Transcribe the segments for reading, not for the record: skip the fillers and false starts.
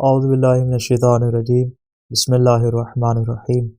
اعوذ باللہ من الشیطان الرجیم بسم اللہ الرحمن الرحیم۔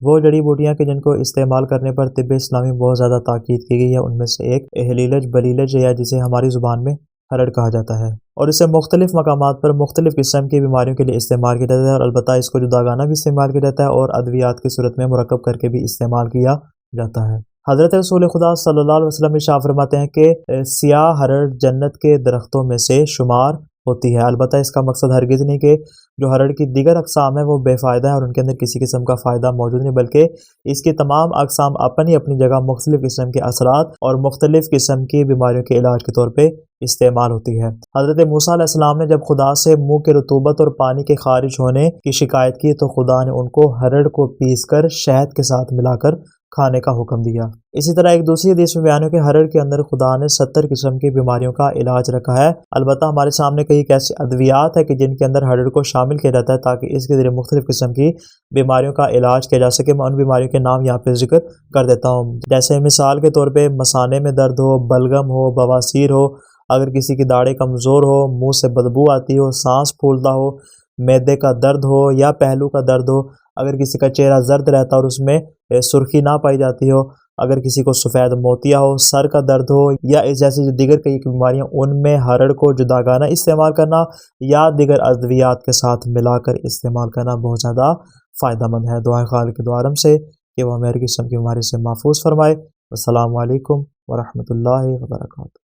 وہ جڑی بوٹیاں کہ جن کو استعمال کرنے پر طب اسلامی بہت زیادہ تاکید کی گئی ہے، ان میں سے ایک اہلیلج بلیلج یا جسے ہماری زبان میں ہرڑ کہا جاتا ہے، اور اسے مختلف مقامات پر مختلف قسم کی بیماریوں کے لیے استعمال کیا جاتا ہے، اور البتہ اس کو جداگانہ بھی استعمال کیا جاتا ہے اور ادویات کی صورت میں مرکب کر کے بھی استعمال کیا جاتا ہے۔ حضرت رسول خدا صلی اللہ علیہ وسلم ارشاد فرماتے ہیں کہ سیاہ ہرڑ جنت کے درختوں میں سے شمار ہوتی ہے، البتہ اس کا مقصد ہرگز نہیں کہ جو ہرڑ کی دیگر اقسام ہیں وہ بے فائدہ ہیں اور ان کے اندر کسی قسم کا فائدہ موجود نہیں، بلکہ اس کی تمام اقسام اپنی اپنی جگہ مختلف قسم کے اثرات اور مختلف قسم کی بیماریوں کے علاج کے طور پہ استعمال ہوتی ہے۔ حضرت موسیٰ علیہ السلام نے جب خدا سے منہ کے رطوبت اور پانی کے خارج ہونے کی شکایت کی تو خدا نے ان کو ہرڑ کو پیس کر شہد کے ساتھ ملا کر کھانے کا حکم دیا۔ اسی طرح ایک دوسری حدیث میں بیان ہے کہ ہرڑ کے اندر خدا نے 70 قسم کی بیماریوں کا علاج رکھا ہے، البتہ ہمارے سامنے کئی ایسی ادویات ہے کہ جن کے اندر ہرڑ کو شامل کیا جاتا ہے تاکہ اس کے ذریعے مختلف قسم کی بیماریوں کا علاج کیا جا سکے۔ میں ان بیماریوں کے نام یہاں پہ ذکر کر دیتا ہوں، جیسے مثال کے طور پہ مثانے میں درد ہو، بلغم ہو، بواسیر ہو، اگر کسی کی داڑھیں کمزور ہو، منہ سے بدبو آتی ہو، سانس پھولتا ہو، معدے کا درد ہو یا پہلو کا درد ہو، اگر کسی کا چہرہ زرد رہتا اور اس میں سرخی نہ پائی جاتی ہو، اگر کسی کو سفید موتیا ہو، سر کا درد ہو یا اس جیسی جو دیگر کئی بیماریاں، ان میں ہرڑ کو جداگانہ استعمال کرنا یا دیگر ادویات کے ساتھ ملا کر استعمال کرنا بہت زیادہ فائدہ مند ہے۔ دعائیں خالق کے دوارم سے کہ وہ ہمیں ہر قسم کی بیماری سے محفوظ فرمائے۔ السلام علیکم ورحمۃ اللہ وبرکاتہ۔